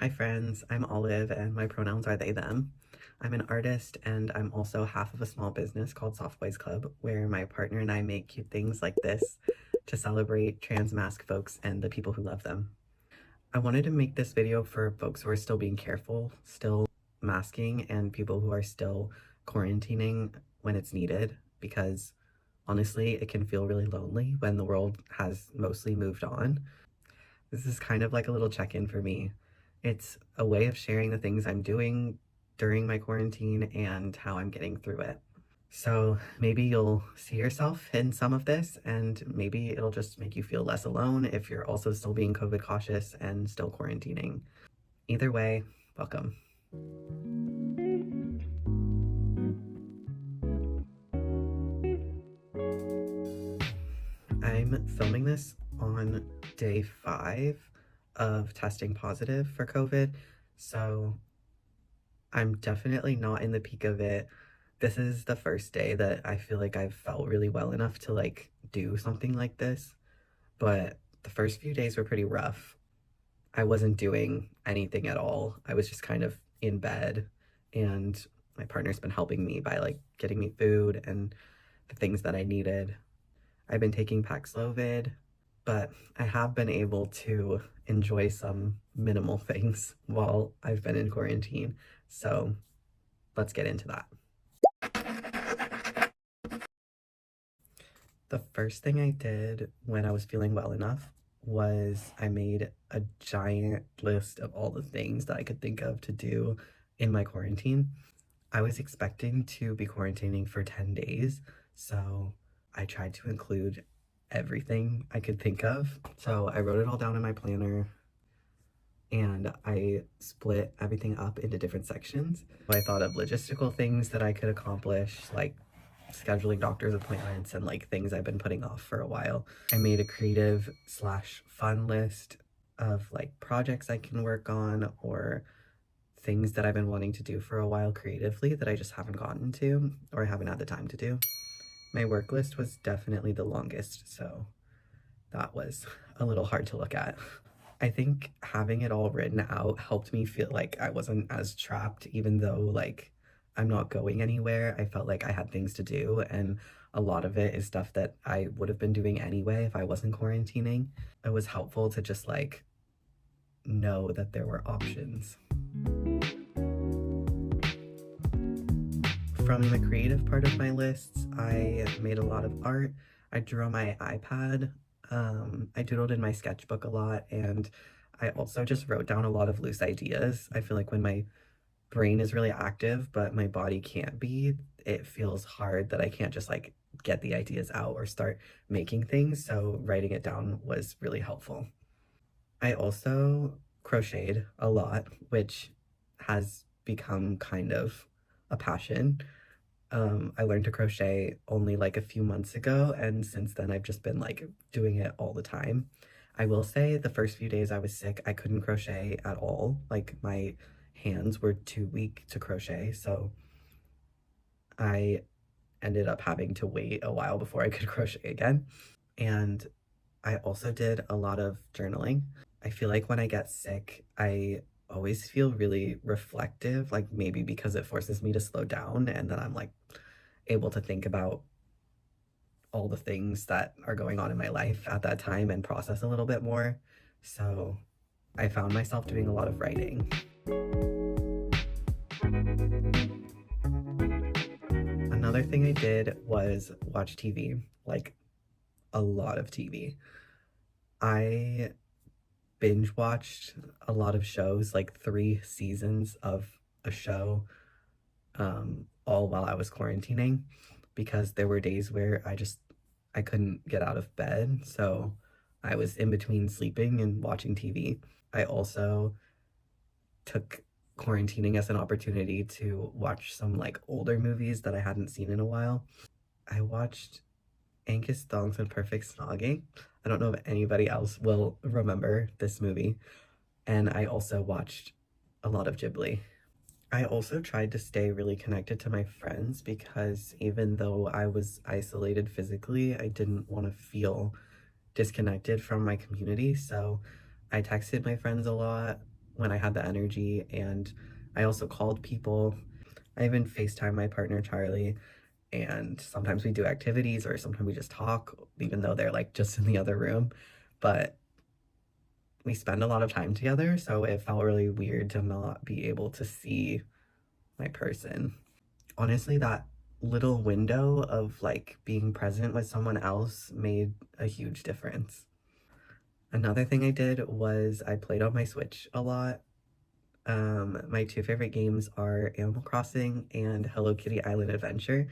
Hi friends, I'm Olive and my pronouns are they, them. I'm an artist and I'm also half of a small business called Soft Boys Club where my partner and I make cute things like this to celebrate trans mask folks and the people who love them. I wanted to make this video for folks who are still being careful, still masking, and people who are still quarantining when it's needed because honestly, it can feel really lonely when the world has mostly moved on. This is kind of like a little check-in for me. It's a way of sharing the things I'm doing during my quarantine and how I'm getting through it. So maybe you'll see yourself in some of this, and maybe it'll just make you feel less alone if you're also still being COVID cautious and still quarantining. Either way, welcome. I'm filming this on day 5 of testing positive for COVID, so I'm definitely not in the peak of it. This is the first day that I feel like I've felt really well enough to like do something like this, but the first few days were pretty rough. I wasn't doing anything at all. I was just kind of in bed, and my partner's been helping me by like getting me food and the things that I needed. I've been taking Paxlovid, but I have been able to enjoy some minimal things while I've been in quarantine. So let's get into that. The first thing I did when I was feeling well enough was I made a giant list of all the things that I could think of to do in my quarantine. I was expecting to be quarantining for 10 days, so I tried to include everything I could think of. So I wrote it all down in my planner and I split everything up into different sections. I thought of logistical things that I could accomplish, like scheduling doctor's appointments and like things I've been putting off for a while. I made a creative slash fun list of like projects I can work on or things that I've been wanting to do for a while creatively that I just haven't gotten to or haven't had the time to do. My work list was definitely the longest, so that was a little hard to look at. I think having it all written out helped me feel like I wasn't as trapped, even though like I'm not going anywhere. I felt like I had things to do, and a lot of it is stuff that I would have been doing anyway if I wasn't quarantining. It was helpful to just like know that there were options. From the creative part of my lists, I made a lot of art. I drew on my iPad. I doodled in my sketchbook a lot, and I also just wrote down a lot of loose ideas. I feel like when my brain is really active, but my body can't be, it feels hard that I can't just like get the ideas out or start making things. So writing it down was really helpful. I also crocheted a lot, which has become kind of a passion. I learned to crochet only like a few months ago, and since then I've just been like doing it all the time. I will say the first few days I was sick, I couldn't crochet at all. Like my hands were too weak to crochet, so I ended up having to wait a while before I could crochet again. And I also did a lot of journaling. I feel like when I get sick, I always feel really reflective, like maybe because it forces me to slow down and then I'm like able to think about all the things that are going on in my life at that time and process a little bit more. So I found myself doing a lot of writing. Another thing I did was watch TV, like a lot of TV. I binge watched a lot of shows, like 3 seasons of a show, all while I was quarantining because there were days where I couldn't get out of bed, so I was in between sleeping and watching TV. I also took quarantining as an opportunity to watch some like older movies that I hadn't seen in a while. I watched Angus Thongs and Perfect Snogging. I don't know if anybody else will remember this movie. And I also watched a lot of Ghibli. I also tried to stay really connected to my friends because even though I was isolated physically, I didn't want to feel disconnected from my community. So I texted my friends a lot when I had the energy, and I also called people. I even FaceTime my partner Charlie, and sometimes we do activities or sometimes we just talk, even though they're like just in the other room. But we spend a lot of time together, so it felt really weird to not be able to see my person. Honestly, that little window of like being present with someone else made a huge difference. Another thing I did was I played on my Switch a lot. My two favorite games are Animal Crossing and Hello Kitty Island Adventure.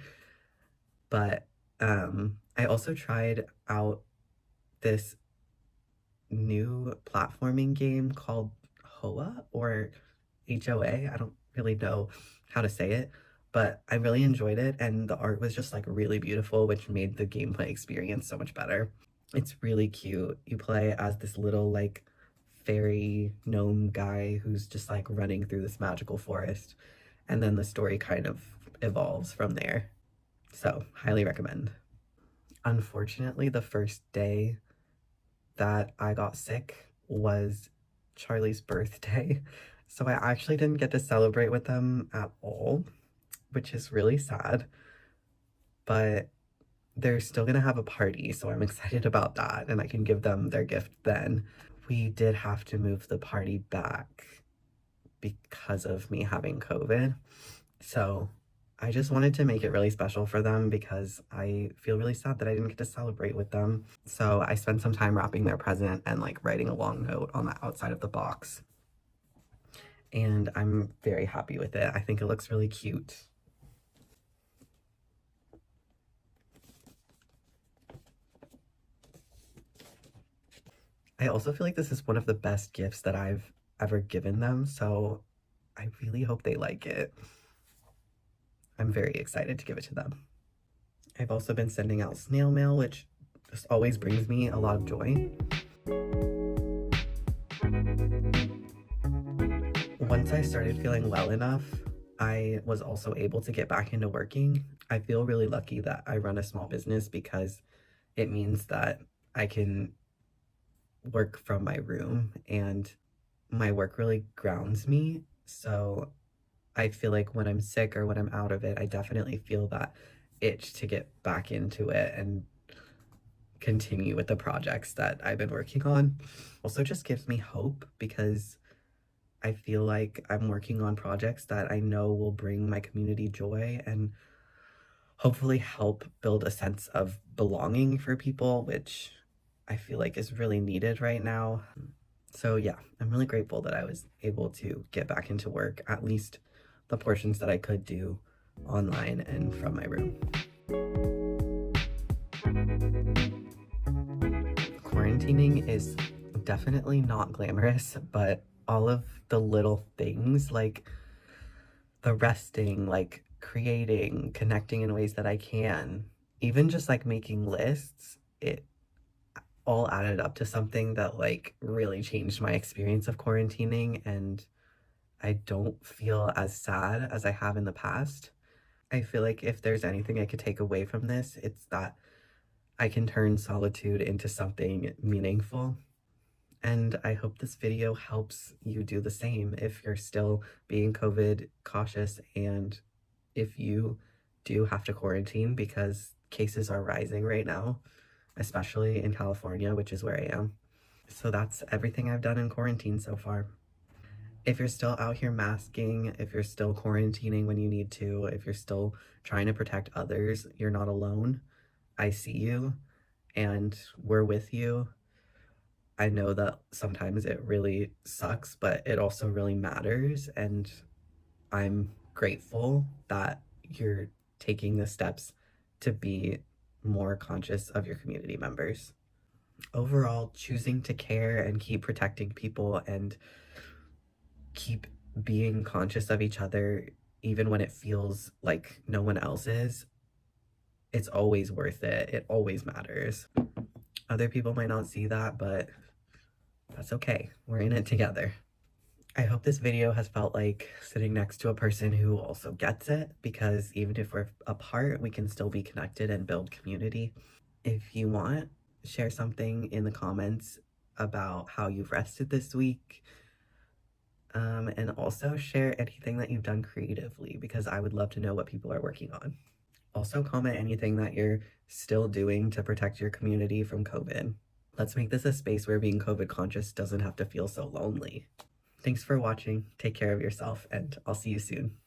But I also tried out this new platforming game called Hoa or HOA. I don't really know how to say it, but I really enjoyed it, and the art was just like really beautiful, which made the gameplay experience so much better. It's really cute. You play as this little like fairy gnome guy who's just like running through this magical forest, and then the story kind of evolves from there. So, highly recommend. Unfortunately, the first day that I got sick was Charlie's birthday. So I actually didn't get to celebrate with them at all, which is really sad. But they're still gonna have a party, so I'm excited about that, and I can give them their gift then. We did have to move the party back because of me having COVID. So I just wanted to make it really special for them because I feel really sad that I didn't get to celebrate with them. So I spent some time wrapping their present and like writing a long note on the outside of the box. And I'm very happy with it. I think it looks really cute. I also feel like this is one of the best gifts that I've ever given them, so I really hope they like it. I'm very excited to give it to them. I've also been sending out snail mail, which just always brings me a lot of joy. Once I started feeling well enough, I was also able to get back into working. I feel really lucky that I run a small business because it means that I can work from my room, and my work really grounds me. So I feel like when I'm sick or when I'm out of it, I definitely feel that itch to get back into it and continue with the projects that I've been working on. Also just gives me hope because I feel like I'm working on projects that I know will bring my community joy and hopefully help build a sense of belonging for people, which I feel like is really needed right now. So yeah, I'm really grateful that I was able to get back into work, at least the portions that I could do online and from my room. Quarantining is definitely not glamorous, but all of the little things like the resting, like creating, connecting in ways that I can, even just like making lists, it all added up to something that like really changed my experience of quarantining, and I don't feel as sad as I have in the past. I feel like if there's anything I could take away from this, it's that I can turn solitude into something meaningful. And I hope this video helps you do the same if you're still being COVID cautious and if you do have to quarantine because cases are rising right now, especially in California, which is where I am. So that's everything I've done in quarantine so far. If you're still out here masking, if you're still quarantining when you need to, if you're still trying to protect others, you're not alone. I see you and we're with you. I know that sometimes it really sucks, but it also really matters. And I'm grateful that you're taking the steps to be more conscious of your community members. Overall, choosing to care and keep protecting people and keep being conscious of each other, even when it feels like no one else is, it's always worth it. It always matters. Other people might not see that, but that's okay. We're in it together. I hope this video has felt like sitting next to a person who also gets it, because even if we're apart, we can still be connected and build community. If you want, share something in the comments about how you've rested this week, And also share anything that you've done creatively because I would love to know what people are working on. Also, comment anything that you're still doing to protect your community from COVID. Let's make this a space where being COVID conscious doesn't have to feel so lonely. Thanks for watching. Take care of yourself, and I'll see you soon.